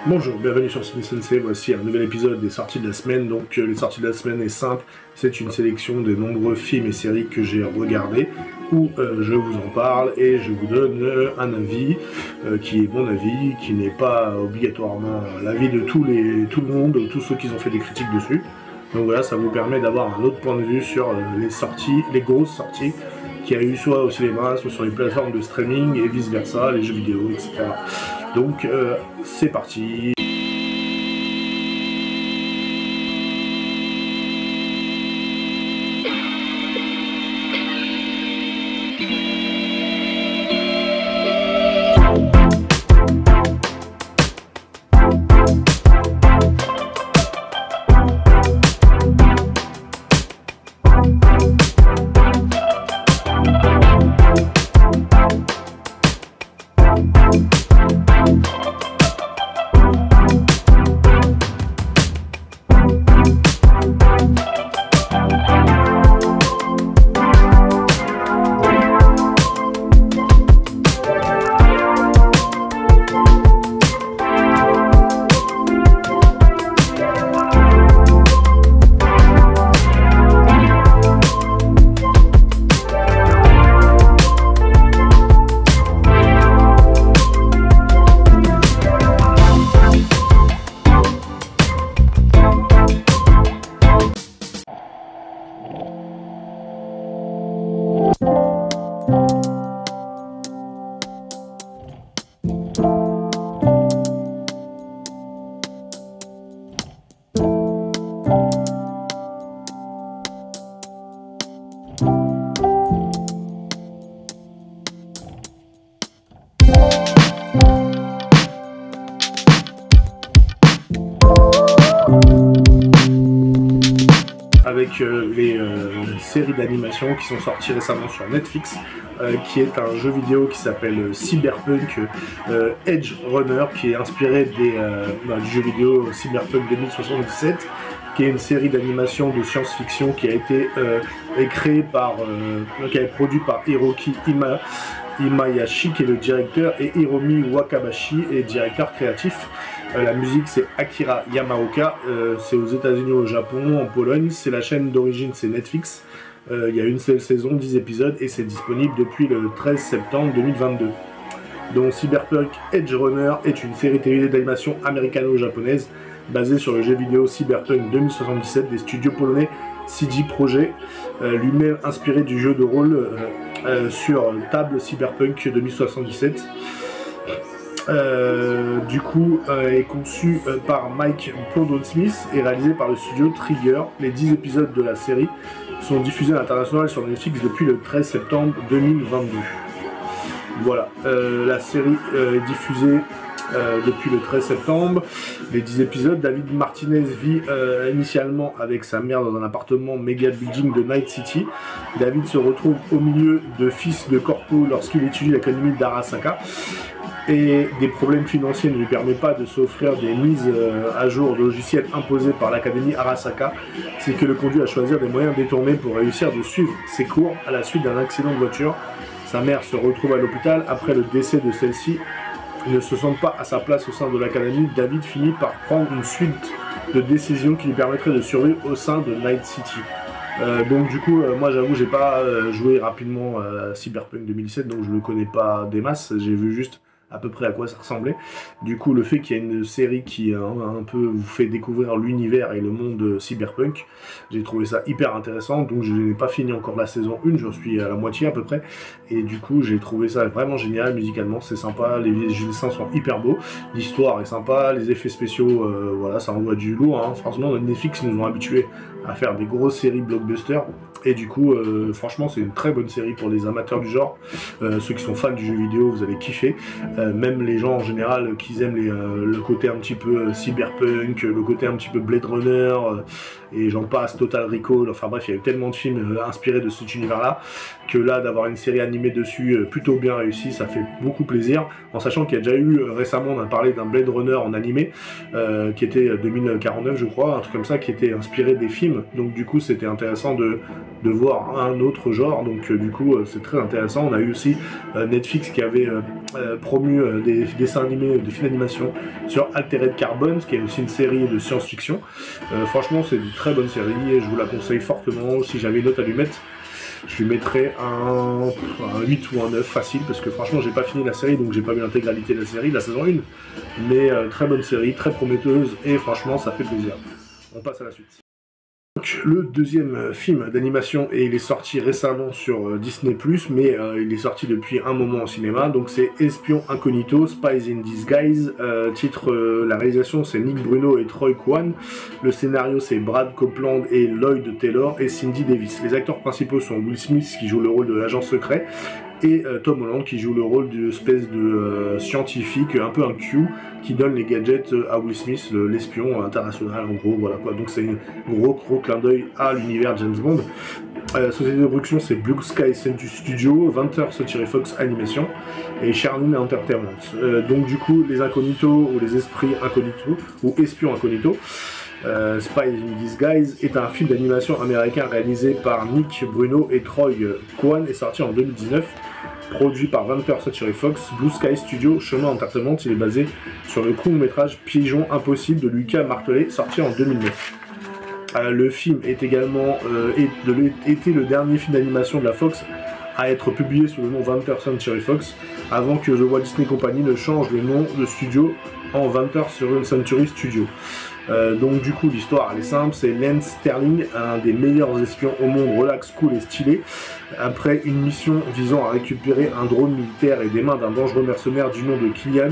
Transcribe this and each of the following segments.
Bonjour, bienvenue sur Ciné Sensei, voici un nouvel épisode des sorties de la semaine. Donc les sorties de la semaine est simple, c'est une sélection des nombreux films et séries que j'ai regardés, où je vous en parle et je vous donne un avis qui est mon avis, qui n'est pas obligatoirement l'avis de tout le monde, tous ceux qui ont fait des critiques dessus. Donc voilà, ça vous permet d'avoir un autre point de vue sur les sorties, les grosses sorties qu'il y a eu soit au cinéma, soit sur les plateformes de streaming et vice versa, les jeux vidéo, etc. Donc c'est parti. Avec les séries d'animation qui sont sorties récemment sur Netflix, qui est un jeu vidéo qui s'appelle Cyberpunk Edge Runner, qui est inspiré du jeu vidéo Cyberpunk 2077, qui est une série d'animation de science-fiction qui a été créée qui a été produite par Hiroki Imayashi, qui est le directeur, et Hiromi Wakabashi est directeur créatif. La musique c'est Akira Yamaoka, c'est aux États-Unis, au Japon, en Pologne, c'est la chaîne d'origine, c'est Netflix. Il y a une seule saison, 10 épisodes, et c'est disponible depuis le 13 septembre 2022. Donc Cyberpunk Edge Runner est une série télé d'animation américano-japonaise basée sur le jeu vidéo Cyberpunk 2077 des studios polonais CD Projekt, lui-même inspiré du jeu de rôle sur table Cyberpunk 2077. Est conçu par Mike Plondon-Smith et réalisé par le studio Trigger. Les 10 épisodes de la série sont diffusés à l'international sur Netflix depuis le 13 septembre 2022. Voilà, la série est diffusée depuis le 13 septembre. Les 10 épisodes, David Martinez vit initialement avec sa mère dans un appartement méga building de Night City. David se retrouve au milieu de fils de corpo lorsqu'il étudie l'académie d'Arasaka. Et des problèmes financiers ne lui permettent pas de s'offrir des mises à jour de logiciels imposés par l'Académie Arasaka, c'est que le conduit à choisir des moyens détournés pour réussir de suivre ses cours à la suite d'un accident de voiture. Sa mère se retrouve à l'hôpital après le décès de celle-ci. Ne se sent pas à sa place au sein de l'Académie, David finit par prendre une suite de décisions qui lui permettraient de survivre au sein de Night City. Donc du coup, moi j'avoue, j'ai pas joué rapidement à Cyberpunk 2007, donc je le connais pas des masses, j'ai vu juste à peu près à quoi ça ressemblait. Du coup, le fait qu'il y ait une série qui un peu vous fait découvrir l'univers et le monde cyberpunk, j'ai trouvé ça hyper intéressant. Donc je n'ai pas fini encore la saison 1, j'en suis à la moitié à peu près, et du coup j'ai trouvé ça vraiment génial. Musicalement c'est sympa, les dessins sont hyper beaux, l'histoire est sympa, les effets spéciaux, voilà, ça envoie du lourd, hein. Franchement Netflix nous ont habitués à faire des grosses séries blockbusters, et du coup franchement c'est une très bonne série pour les amateurs du genre. Ceux qui sont fans du jeu vidéo, vous allez kiffer. Même les gens en général qui aiment le côté un petit peu cyberpunk, le côté un petit peu Blade Runner, et j'en passe, Total Recall, enfin bref, il y a eu tellement de films inspirés de cet univers-là, que là, d'avoir une série animée dessus plutôt bien réussie, ça fait beaucoup plaisir, en sachant qu'il y a déjà eu, récemment, on a parlé d'un Blade Runner en animé, qui était 2049, je crois, un truc comme ça, qui était inspiré des films, donc du coup, c'était intéressant de voir un autre genre, donc du coup, c'est très intéressant. On a eu aussi Netflix qui avait promu continue des dessins animés, des films d'animation sur Altered Carbon, qui est aussi une série de science-fiction. Franchement, c'est une très bonne série et je vous la conseille fortement. Si j'avais une note à lui mettre, je lui mettrais un 8 ou un 9 facile, parce que franchement j'ai pas fini la série, donc j'ai pas vu l'intégralité de la série, de la saison 1, mais très bonne série, très prometteuse, et franchement ça fait plaisir. On passe à la suite. Donc, le deuxième film d'animation, et il est sorti récemment sur Disney+, mais il est sorti depuis un moment au cinéma, donc c'est Espion Incognito, Spies in Disguise, la réalisation c'est Nick Bruno et Troy Kwan, le scénario c'est Brad Copeland et Lloyd Taylor et Cindy Davis. Les acteurs principaux sont Will Smith qui joue le rôle de l'agent secret, et Tom Holland qui joue le rôle d'une espèce de scientifique, un peu un Q, qui donne les gadgets à Will Smith, l'espion international en gros, voilà quoi. Donc c'est un gros clin d'œil à l'univers James Bond. Société de production c'est Blue Sky Studio, 20h Century Fox Animation et Charlene Entertainment. Donc du coup les incognitos ou les esprits incognitos ou espions incognitos, Spies in Disguise est un film d'animation américain réalisé par Nick Bruno et Troy Kwan et sorti en 2019, produit par 20h Century Fox, Blue Sky Studio, Chemin Entertainment. Il est basé sur le court-métrage Pigeon Impossible de Lucas Martelet, sorti en 2009. Le film est également été le dernier film d'animation de la Fox à être publié sous le nom 20th Century Fox, avant que The Walt Disney Company ne change le nom de studio en 20th Century Studio. Donc du coup l'histoire elle est simple, c'est Lance Sterling, un des meilleurs espions au monde, relax, cool et stylé. Après une mission visant à récupérer un drone militaire et des mains d'un dangereux mercenaire du nom de Killian,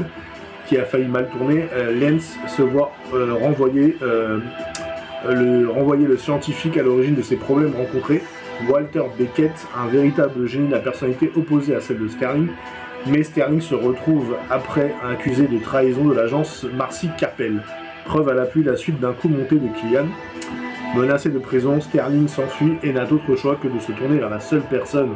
qui a failli mal tourner, Lance se voit renvoyer le scientifique à l'origine de ses problèmes rencontrés, Walter Beckett, un véritable génie de la personnalité opposée à celle de Sterling. Mais Sterling se retrouve après accusé de trahison de l'agence Marcy Carpel. Preuve à l'appui, la suite d'un coup monté de Killian. Menacé de prison, Sterling s'enfuit et n'a d'autre choix que de se tourner vers la seule personne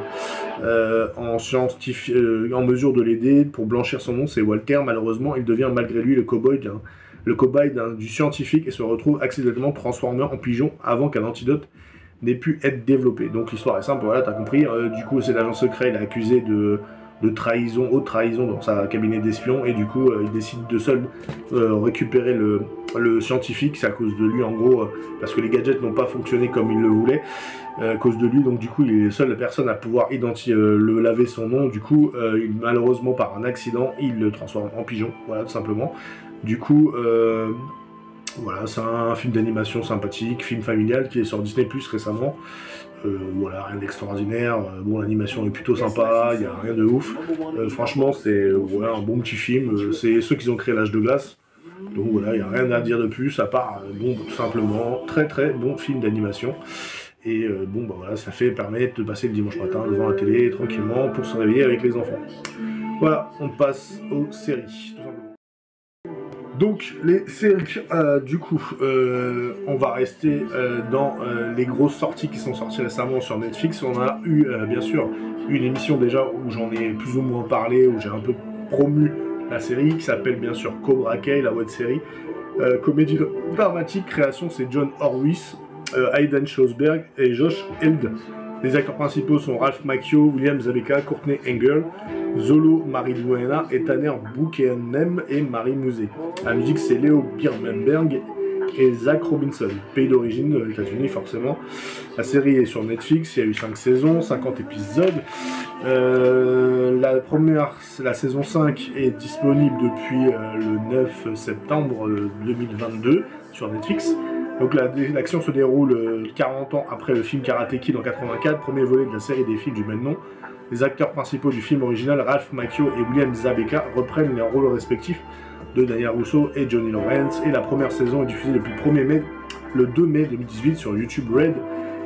en mesure de l'aider pour blanchir son nom, c'est Walter. Malheureusement, il devient malgré lui le cobaye du scientifique et se retrouve accidentellement transformé en pigeon avant qu'un antidote n'ait pu être développé. Donc l'histoire est simple, voilà, t'as compris. Du coup, c'est l'agent secret, il est accusé de trahison, haute trahison dans sa cabinet d'espions, et du coup il décide de seul récupérer le scientifique. C'est à cause de lui en gros, parce que les gadgets n'ont pas fonctionné comme il le voulait, à cause de lui, donc du coup il est la seule personne à pouvoir le laver son nom. Du coup malheureusement par un accident il le transforme en pigeon, voilà tout simplement. Du coup voilà, c'est un film d'animation sympathique, film familial qui est sur Disney+ récemment. Voilà, rien d'extraordinaire. Bon, l'animation est plutôt sympa, il n'y a rien de ouf. Franchement, c'est un bon petit film. C'est ceux qui ont créé l'âge de glace. Donc voilà, il n'y a rien à dire de plus, à part, bon, tout simplement, très très bon film d'animation. Et bon, bah voilà, ça permet de passer le dimanche matin devant la télé tranquillement pour se réveiller avec les enfants. Voilà, on passe aux séries, tout simplement. Donc les séries, du coup, on va rester dans les grosses sorties qui sont sorties récemment sur Netflix. On a eu bien sûr une émission déjà où j'en ai plus ou moins parlé, où j'ai un peu promu la série, qui s'appelle bien sûr Cobra Kai, la web série. Comédie dramatique, création c'est John Horwitz, Aidan Schlossberg et Josh Held. Les acteurs principaux sont Ralph Macchio, William Zabeka, Courtney Engel, Zolo Mariduena et Tanner Buchanan et Marie Mouzet. La musique c'est Leo Birnberg et Zach Robinson, pays d'origine aux États-Unis forcément. La série est sur Netflix, il y a eu 5 saisons, 50 épisodes. La saison 5 est disponible depuis le 9 septembre 2022 sur Netflix. Donc l'action se déroule 40 ans après le film Karate Kid en 84, premier volet de la série des films du même nom. Les acteurs principaux du film original, Ralph Macchio et William Zabeka, reprennent les rôles respectifs de Daniel Russo et Johnny Lawrence, et la première saison est diffusée depuis le 2 mai 2018 sur YouTube Red,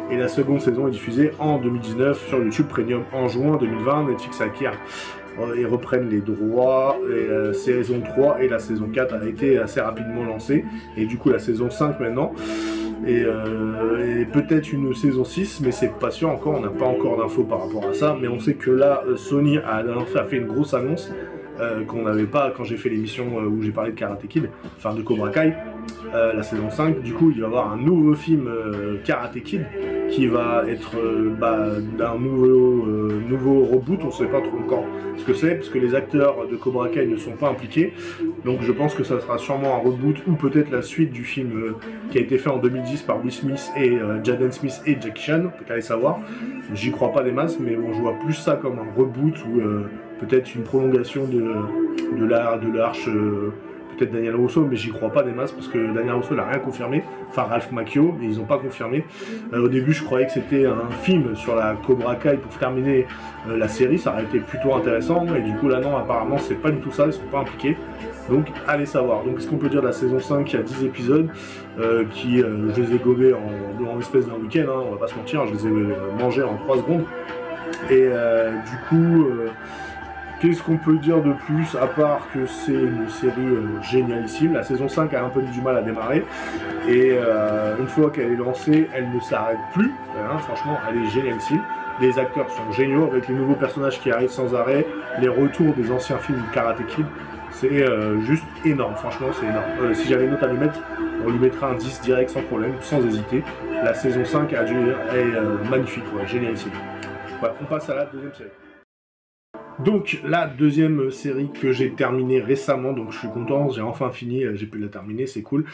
et la seconde saison est diffusée en 2019 sur YouTube Premium en juin 2020. Netflix acquiert et reprennent les droits, et la saison 3 et la saison 4 a été assez rapidement lancée, et du coup la saison 5 maintenant, et peut-être une saison 6, mais c'est pas sûr encore, on n'a pas encore d'infos par rapport à ça, mais on sait que là Sony a fait une grosse annonce qu'on n'avait pas quand j'ai fait l'émission où j'ai parlé de Karate Kid, enfin de Cobra Kai. la saison 5. Du coup, il va y avoir un nouveau film Karate Kid qui va être d'un nouveau reboot. On ne sait pas trop encore ce que c'est, parce que les acteurs de Cobra Kai ne sont pas impliqués. Donc je pense que ça sera sûrement un reboot ou peut-être la suite du film qui a été fait en 2010 par Will Smith et Jaden Smith et Jackie Chan, peut-être aller savoir. J'y crois pas des masses, mais bon, je vois plus ça comme un reboot ou peut-être une prolongation de l'arche. Peut-être Daniel Russo, mais j'y crois pas des masses parce que Daniel Russo n'a rien confirmé, enfin Ralph Macchio, mais ils n'ont pas confirmé. Au début, je croyais que c'était un film sur la Cobra Kai pour terminer la série, ça aurait été plutôt intéressant, et du coup là non, apparemment c'est pas du tout ça, ils sont pas impliqués, donc allez savoir. Donc qu'est-ce qu'on peut dire de la saison 5? Il y a 10 épisodes je les ai gobés en espèce d'un week-end, hein, on va pas se mentir, je les ai mangés en 3 secondes, et du coup... qu'est-ce qu'on peut dire de plus, à part que c'est une série génialissime. La saison 5 a un peu du mal à démarrer, et une fois qu'elle est lancée, elle ne s'arrête plus. Franchement, elle est génialissime. Les acteurs sont géniaux, avec les nouveaux personnages qui arrivent sans arrêt, les retours des anciens films de Karate Kid. C'est juste énorme, franchement c'est énorme. Si j'avais une note à lui mettre, on lui mettra un 10 direct sans problème, sans hésiter. La saison 5 est magnifique, ouais, génialissime. Voilà, on passe à la deuxième série. Donc la deuxième série que j'ai terminée récemment, donc je suis content, j'ai enfin fini, j'ai pu la terminer, c'est cool.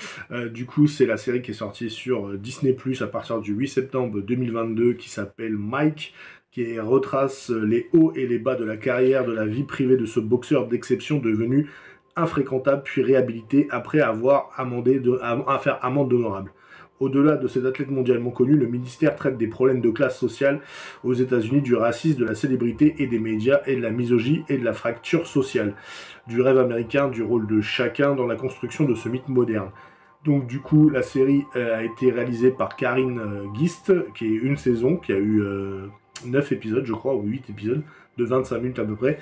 Du coup c'est la série qui est sortie sur Disney+ à partir du 8 septembre 2022 qui s'appelle Mike, qui retrace les hauts et les bas de la carrière, de la vie privée de ce boxeur d'exception devenu infréquentable puis réhabilité après avoir faire amende honorable. Au-delà de cet athlète mondialement connu, le ministère traite des problèmes de classe sociale aux États-Unis, du racisme, de la célébrité et des médias, et de la misogynie et de la fracture sociale, du rêve américain, du rôle de chacun dans la construction de ce mythe moderne. Donc du coup, la série a été réalisée par Karine Gist, qui est une saison, qui a eu 9 épisodes, je crois, ou 8 épisodes, de 25 minutes à peu près,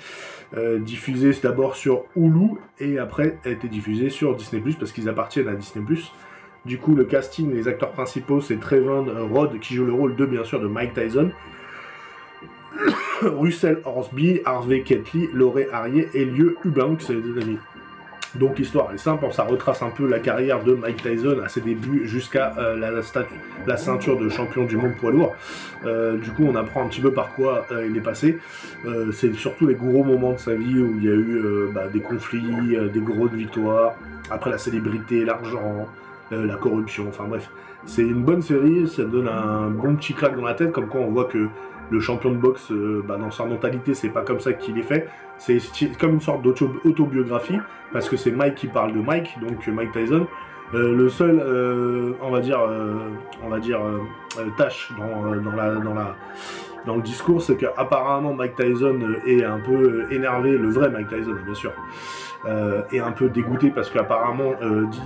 diffusée d'abord sur Hulu, et après a été diffusée sur Disney+, parce qu'ils appartiennent à Disney+. Du coup, le casting, les acteurs principaux, c'est Trevon Rhodes qui joue le rôle bien sûr de Mike Tyson, Russell Horsby, Harvey Keitel, Laurie Harrier et Liu Hubank, c'est des amis. Donc l'histoire elle est simple, ça retrace un peu la carrière de Mike Tyson à ses débuts jusqu'à la ceinture de champion du monde poids lourd. Du coup on apprend un petit peu par quoi il est passé. C'est surtout les gros moments de sa vie où il y a eu des conflits, des grosses victoires, après la célébrité, l'argent, la corruption, enfin bref. C'est une bonne série, ça donne un bon petit claque dans la tête, comme quoi on voit que le champion de boxe, dans sa mentalité, c'est pas comme ça qu'il est fait. C'est comme une sorte d'autobiographie, parce que c'est Mike qui parle de Mike, donc Mike Tyson. Le seul, tâche dans le discours, c'est qu'apparemment Mike Tyson est un peu énervé, le vrai Mike Tyson, bien sûr, est un peu dégoûté parce qu'apparemment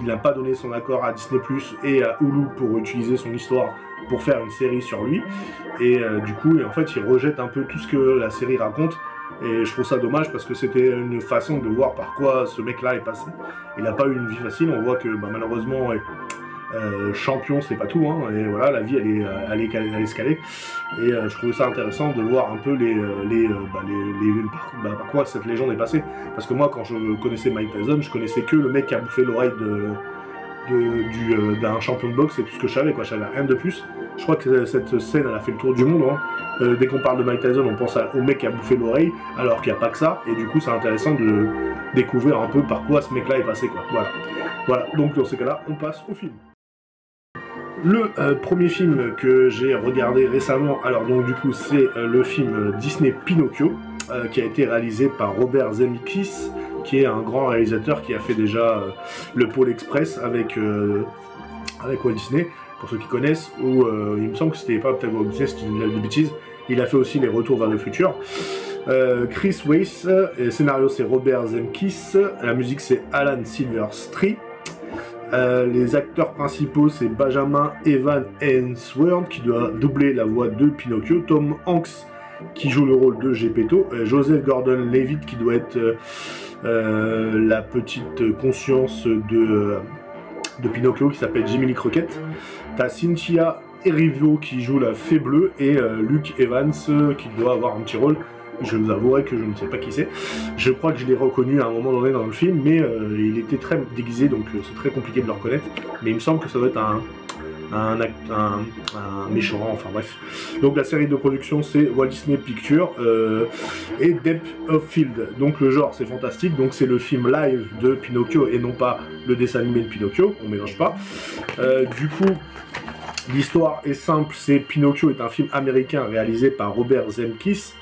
il n'a pas donné son accord à Disney+ et à Hulu pour utiliser son histoire pour faire une série sur lui, et du coup en fait il rejette un peu tout ce que la série raconte, et je trouve ça dommage parce que c'était une façon de voir par quoi ce mec là est passé. Il n'a pas eu une vie facile, on voit que malheureusement champion c'est pas tout, hein, et voilà, la vie elle est escalée, et je trouvais ça intéressant de voir un peu par quoi cette légende est passée, parce que moi quand je connaissais Mike Tyson, je connaissais que le mec qui a bouffé l'oreille d'un champion de boxe, c'est tout ce que je savais, quoi. Je savais rien de plus. Je crois que cette scène elle a fait le tour du monde, hein. Dès qu'on parle de Mike Tyson, on pense au mec qui a bouffé l'oreille, alors qu'il n'y a pas que ça, et du coup c'est intéressant de découvrir un peu par quoi ce mec là est passé, quoi. Voilà, donc dans ces cas-là, on passe au film. Le premier film que j'ai regardé récemment, alors donc du coup c'est le film Disney Pinocchio, qui a été réalisé par Robert Zemeckis, qui est un grand réalisateur qui a fait déjà le Pôle Express avec Walt Disney, pour ceux qui connaissent, ou il me semble que c'était pas peut-être Walt Disney, c'était une de bêtises. Il a fait aussi les Retours vers le futur. Chris Weiss, le scénario c'est Robert Zemeckis, la musique c'est Alan Silvestri. Les acteurs principaux c'est Benjamin Evan Ainsworth qui doit doubler la voix de Pinocchio, Tom Hanks qui joue le rôle de Geppetto, Joseph Gordon-Levitt qui doit être la petite conscience de Pinocchio qui s'appelle Jiminy Cricket. T'as Cynthia Erivo qui joue la fée bleue, et Luke Evans qui doit avoir un petit rôle je vous avouerai que je ne sais pas qui c'est. Je crois que je l'ai reconnu à un moment donné dans le film, mais il était très déguisé, donc c'est très compliqué de le reconnaître. Mais il me semble que ça doit être un méchant, enfin bref. Donc la série de production c'est Walt Disney Pictures et Depth of Field. Donc le genre c'est fantastique, donc c'est le film live de Pinocchio et non pas le dessin animé de Pinocchio, on mélange pas. Du coup, l'histoire est simple, c'est Pinocchio est un film américain réalisé par Robert Zemeckis,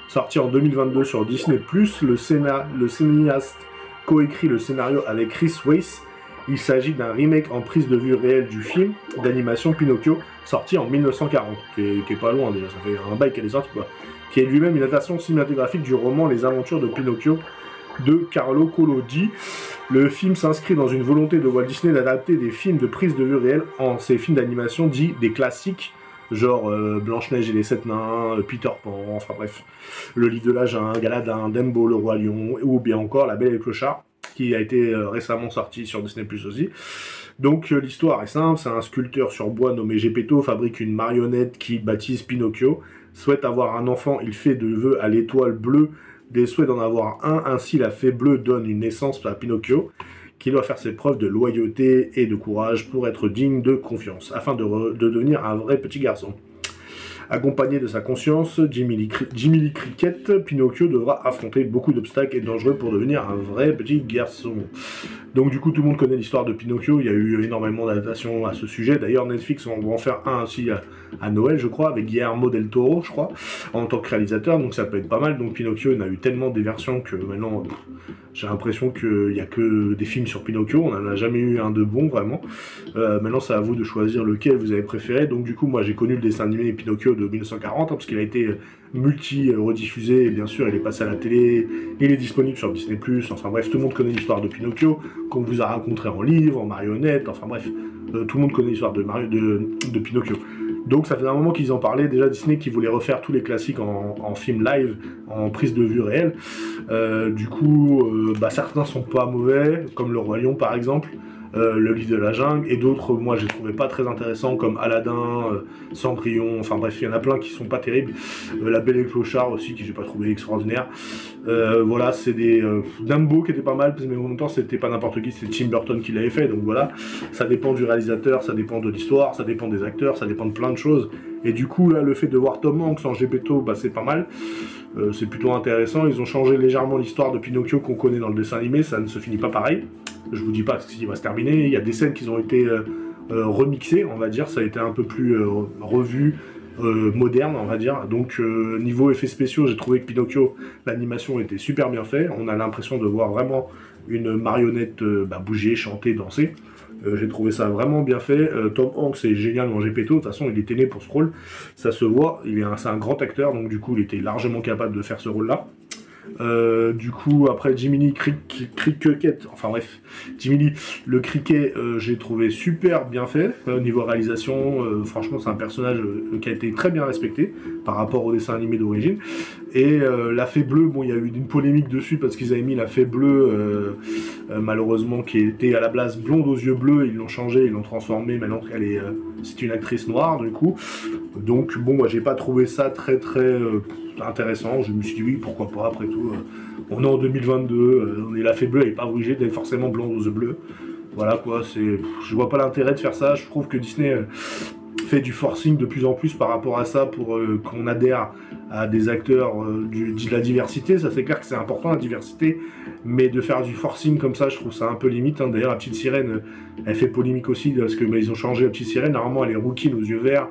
sorti en 2022 sur Disney+. Le cinéaste coécrit le scénario avec Chris Weiss. Il s'agit d'un remake en prise de vue réelle du film d'animation Pinocchio, sorti en 1940, qui est pas loin déjà, ça fait un bail qu'elle est sortie quoi, qui est lui-même une adaptation cinématographique du roman Les Aventures de Pinocchio de Carlo Collodi. Le film s'inscrit dans une volonté de Walt Disney d'adapter des films de prise de vue réelle en ces films d'animation dits des classiques, genre Blanche-Neige et les 7 nains, Peter Pan, enfin bref, Le Livre de la Jungle, Aladdin, Dumbo, Le Roi Lion, ou bien encore La Belle et le Clochard, qui a été récemment sorti sur Disney+ aussi. Donc l'histoire est simple, c'est un sculpteur sur bois nommé Geppetto fabrique une marionnette qui baptise Pinocchio, souhaite avoir un enfant, il fait de vœux à l'étoile bleue des souhaits d'en avoir un, ainsi la fée bleue donne une naissance à Pinocchio, qui doit faire ses preuves de loyauté et de courage pour être digne de confiance, afin de devenir un vrai petit garçon. Accompagné de sa conscience, Jimmy Lee Cricket, Pinocchio devra affronter beaucoup d'obstacles et dangereux pour devenir un vrai petit garçon. Donc du coup tout le monde connaît l'histoire de Pinocchio, il y a eu énormément d'adaptations à ce sujet, d'ailleurs Netflix va en faire un aussi à Noël je crois, avec Guillermo del Toro je crois, en tant que réalisateur, donc ça peut être pas mal. Donc Pinocchio il y en a eu tellement des versions que maintenant j'ai l'impression qu'il n'y a que des films sur Pinocchio, on n'en a jamais eu un de bon vraiment. Maintenant c'est à vous de choisir lequel vous avez préféré, donc du coup moi j'ai connu le dessin animé Pinocchio de 1940, parce qu'il a été multi-rediffusé, et bien sûr il est passé à la télé, il est disponible sur Disney+, enfin bref, tout le monde connaît l'histoire de Pinocchio, qu'on vous a raconté en livre, en marionnette, enfin bref, tout le monde connaît l'histoire de Pinocchio. Donc ça faisait un moment qu'ils en parlaient, déjà Disney qui voulait refaire tous les classiques en film live, en prise de vue réelle. Du coup, certains sont pas mauvais, comme Le Roi Lion par exemple, Le Livre de la Jungle, et d'autres, moi, je les trouvais pas très intéressants, comme Aladdin, Cendrillon, enfin bref, il y en a plein qui sont pas terribles. La Belle et le Clochard aussi, qui j'ai pas trouvé extraordinaire. Voilà, c'est des Dumbo qui était pas mal, mais en même temps, c'était pas n'importe qui, c'était Tim Burton qui l'avait fait, donc voilà. Ça dépend du réalisateur, ça dépend de l'histoire, ça dépend des acteurs, ça dépend de plein de choses. Et du coup, là, le fait de voir Tom Hanks en Geppetto, c'est pas mal. C'est plutôt intéressant. Ils ont changé légèrement l'histoire de Pinocchio qu'on connaît dans le dessin animé, ça ne se finit pas pareil. Je vous dis pas ce qui va se terminer, il y a des scènes qui ont été remixées, on va dire, ça a été un peu plus revu, moderne, on va dire. Donc niveau effets spéciaux, j'ai trouvé que Pinocchio, l'animation était super bien faite, on a l'impression de voir vraiment une marionnette bouger, chanter, danser. J'ai trouvé ça vraiment bien fait. Tom Hanks est génial en Geppetto, de toute façon il était né pour ce rôle, ça se voit, c'est un grand acteur, donc du coup il était largement capable de faire ce rôle-là. Du coup, après Jimmy Lee Cricket, enfin bref, Jimmy Lee, le cricket, j'ai trouvé super bien fait. Au niveau réalisation, franchement, c'est un personnage qui a été très bien respecté par rapport au dessin animé d'origine. Et la fée bleue, bon, il y a eu une polémique dessus parce qu'ils avaient mis la fée bleue, malheureusement, qui était à la base blonde aux yeux bleus, ils l'ont changé, ils l'ont transformée, maintenant elle est, c'est une actrice noire, du coup. Donc, bon, moi, j'ai pas trouvé ça très intéressant, je me suis dit oui, pourquoi pas, après tout, on est en 2022, on est la fée bleue, elle est pas obligée d'être forcément blonde aux yeux bleus. Voilà quoi, je vois pas l'intérêt de faire ça, je trouve que Disney fait du forcing de plus en plus par rapport à ça pour qu'on adhère à des acteurs de la diversité. Ça c'est clair que c'est important la diversité, mais de faire du forcing comme ça, je trouve ça un peu limite. Hein. D'ailleurs la petite sirène, elle fait polémique aussi parce que ils ont changé la petite sirène. Normalement elle est rouquine aux yeux verts,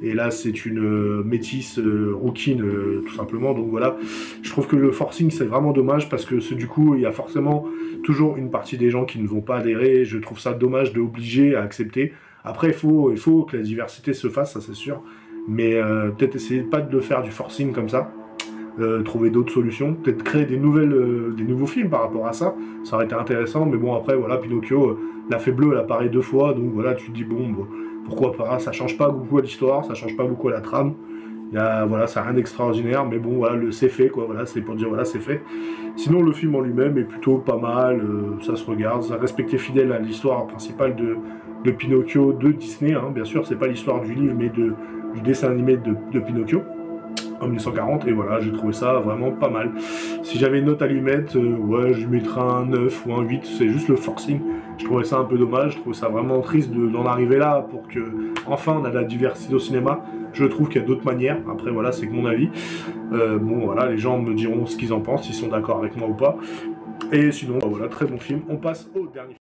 et là c'est une métisse rouquine tout simplement. Donc voilà, je trouve que le forcing c'est vraiment dommage parce que du coup il y a forcément toujours une partie des gens qui ne vont pas adhérer. Je trouve ça dommage d'obliger à accepter. Après, il faut que la diversité se fasse, ça c'est sûr, mais peut-être essayer pas de faire du forcing comme ça, trouver d'autres solutions, peut-être créer des nouveaux films par rapport à ça, ça aurait été intéressant, mais bon après voilà, Pinocchio, la fée bleue elle apparaît 2 fois, donc voilà, tu te dis bon, pourquoi pas, ça change pas beaucoup à l'histoire, ça change pas beaucoup à la trame, voilà, ça n'a rien d'extraordinaire, mais bon voilà, c'est fait quoi, voilà, c'est pour dire voilà, c'est fait. Sinon le film en lui-même est plutôt pas mal, ça se regarde, ça respectait fidèle à l'histoire principale de Pinocchio de Disney, hein. Bien sûr c'est pas l'histoire du livre mais du dessin animé de Pinocchio. en 1940, et voilà, j'ai trouvé ça vraiment pas mal. Si j'avais une note à lui mettre, ouais, je lui mettrais un 9 ou un 8, c'est juste le forcing. Je trouvais ça un peu dommage, je trouve ça vraiment triste d'en arriver là pour que, enfin, on a de la diversité au cinéma. Je trouve qu'il y a d'autres manières, après voilà, c'est que mon avis. Bon voilà, les gens me diront ce qu'ils en pensent, s'ils sont d'accord avec moi ou pas. Et sinon, voilà, très bon film. On passe au dernier film.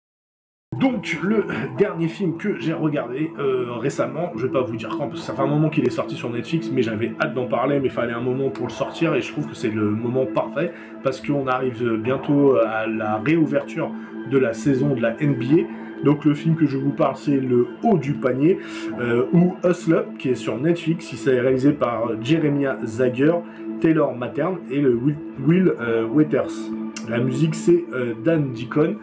Donc, le dernier film que j'ai regardé récemment, je vais pas vous dire quand, parce que ça fait un moment qu'il est sorti sur Netflix, mais j'avais hâte d'en parler, mais il fallait un moment pour le sortir, et je trouve que c'est le moment parfait, parce qu'on arrive bientôt à la réouverture de la saison de la NBA. Donc le film que je vous parle, c'est Le Haut du Panier, ou Hustle, qui est sur Netflix. Il s'est réalisé par Jeremiah Zager, Taylor Matern et le Will Withers. La musique, c'est Dan Deacon.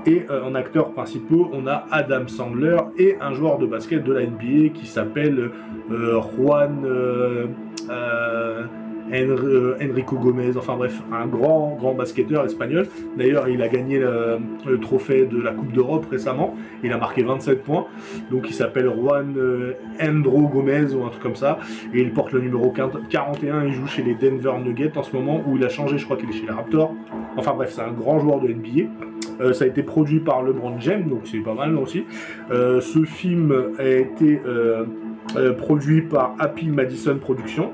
Et en acteurs principaux, on a Adam Sandler et un joueur de basket de la NBA qui s'appelle Juan Enrico Gomez, enfin bref, un grand basketteur espagnol. D'ailleurs, il a gagné le trophée de la Coupe d'Europe récemment. Il a marqué 27 points. Donc il s'appelle Juan Endro Gomez ou un truc comme ça. Et il porte le numéro 41. Il joue chez les Denver Nuggets en ce moment, où il a changé, je crois qu'il est chez les Raptors. Enfin bref, c'est un grand joueur de NBA. Ça a été produit par LeBron James, donc c'est pas mal aussi. Ce film a été produit par Happy Madison Productions,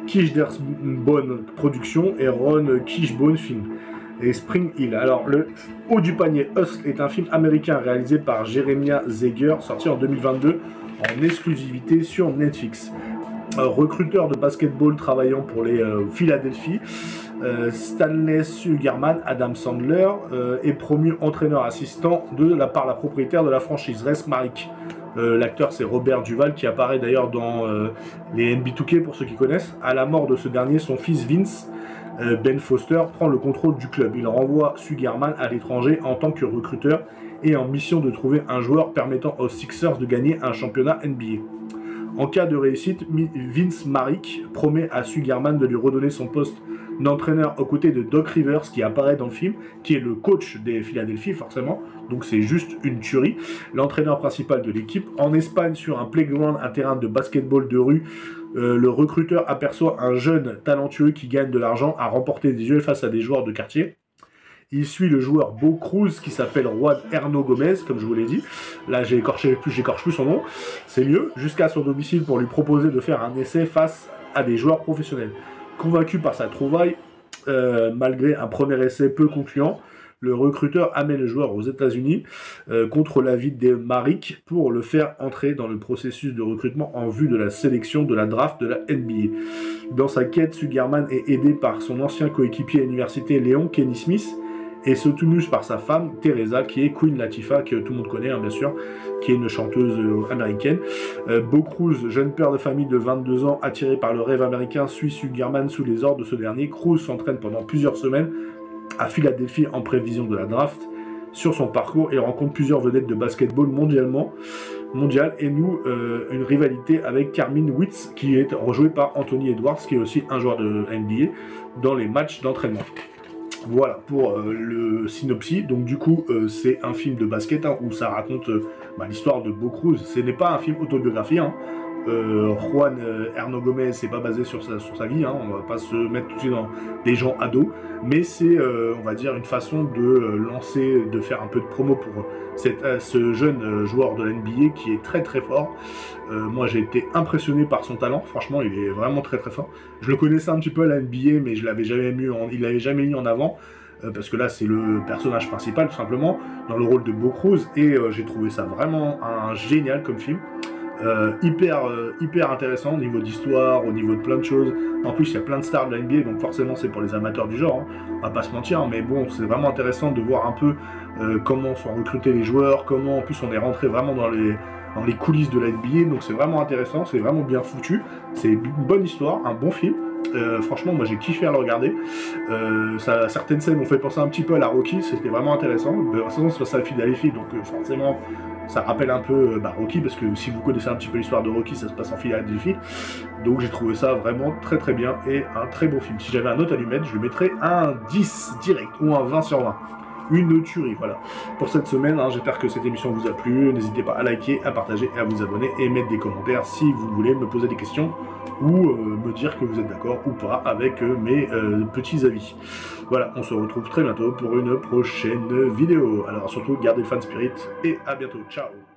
Kirschnerbonne Productions et Ron Kirschbaum Film et Spring Hill. Alors, Le Haut du Panier, Hustle, est un film américain réalisé par Jeremiah Zager, sorti en 2022 en exclusivité sur Netflix. Recruteur de basketball travaillant pour les Philadelphie, Stanley Sugarman, Adam Sandler, est promu entraîneur assistant par la propriétaire de la franchise, Res Marik. L'acteur, c'est Robert Duval, qui apparaît d'ailleurs dans les NBA2K pour ceux qui connaissent. À la mort de ce dernier, son fils Vince, Ben Foster, prend le contrôle du club. Il renvoie Sugarman à l'étranger en tant que recruteur et en mission de trouver un joueur permettant aux Sixers de gagner un championnat NBA. En cas de réussite, Vince Marik promet à Sugarman de lui redonner son poste d'entraîneur aux côtés de Doc Rivers, qui apparaît dans le film, qui est le coach des Philadelphie forcément, donc c'est juste une tuerie. L'entraîneur principal de l'équipe. En Espagne, sur un playground, un terrain de basketball de rue, le recruteur aperçoit un jeune talentueux qui gagne de l'argent à remporter des duels face à des joueurs de quartier. Il suit le joueur Bo Cruz qui s'appelle Juan Erno Gomez, comme je vous l'ai dit. Là, j'écorche plus son nom, c'est mieux. Jusqu'à son domicile pour lui proposer de faire un essai face à des joueurs professionnels. Convaincu par sa trouvaille, malgré un premier essai peu concluant, le recruteur amène le joueur aux États-Unis contre l'avis des Marik pour le faire entrer dans le processus de recrutement en vue de la sélection de la draft de la NBA. Dans sa quête, Sugarman est aidé par son ancien coéquipier à l'université Léon Kenny Smith et soutenu par sa femme Teresa, qui est Queen Latifah, que tout le monde connaît bien sûr, qui est une chanteuse américaine. Bo Cruz, jeune père de famille de 22 ans, attiré par le rêve américain, suit Sugarman sous les ordres de ce dernier. Cruz s'entraîne pendant plusieurs semaines à Philadelphie en prévision de la draft. Sur son parcours, il rencontre plusieurs vedettes de basketball mondial et noue une rivalité avec Carmine Witz, qui est rejoué par Anthony Edwards, qui est aussi un joueur de NBA, dans les matchs d'entraînement. Voilà pour le synopsis. Donc du coup, c'est un film de basket où ça raconte l'histoire de Bo Cruz. Ce n'est pas un film autobiographique. Juan Erno Gomez, c'est pas basé sur sa vie, on va pas se mettre tout de suite dans des gens ados, mais c'est, on va dire, une façon de faire un peu de promo pour ce jeune joueur de la NBA qui est très très fort. Moi j'ai été impressionné par son talent, franchement il est vraiment très très fort. Je le connaissais un petit peu à la NBA, mais il l'avait jamais mis en avant. Parce que là c'est le personnage principal tout simplement, dans le rôle de Bo Cruz, et j'ai trouvé ça vraiment génial comme film. Hyper intéressant au niveau d'histoire, au niveau de plein de choses. En plus, il y a plein de stars de la NBA, donc forcément, c'est pour les amateurs du genre. On va pas se mentir, mais bon, c'est vraiment intéressant de voir un peu comment sont recrutés les joueurs, comment en plus on est rentré vraiment dans les coulisses de la NBA. Donc c'est vraiment intéressant, c'est vraiment bien foutu. C'est une bonne histoire, un bon film. Franchement, moi j'ai kiffé à le regarder. Certaines scènes m'ont fait penser un petit peu à la Rocky, c'était vraiment intéressant. De toute façon, c'est ça Philadelphie, donc forcément. Ça rappelle un peu Rocky, parce que si vous connaissez un petit peu l'histoire de Rocky, ça se passe en Philadelphie. Donc j'ai trouvé ça vraiment très très bien et un très bon film. Si j'avais un note à lui mettre, je lui mettrais un 10 direct ou un 20 sur 20. une tuerie. Voilà, pour cette semaine, hein, j'espère que cette émission vous a plu. N'hésitez pas à liker, à partager, à vous abonner et mettre des commentaires si vous voulez me poser des questions ou me dire que vous êtes d'accord ou pas avec mes petits avis. Voilà, on se retrouve très bientôt pour une prochaine vidéo. Alors surtout, gardez le fan spirit et à bientôt. Ciao.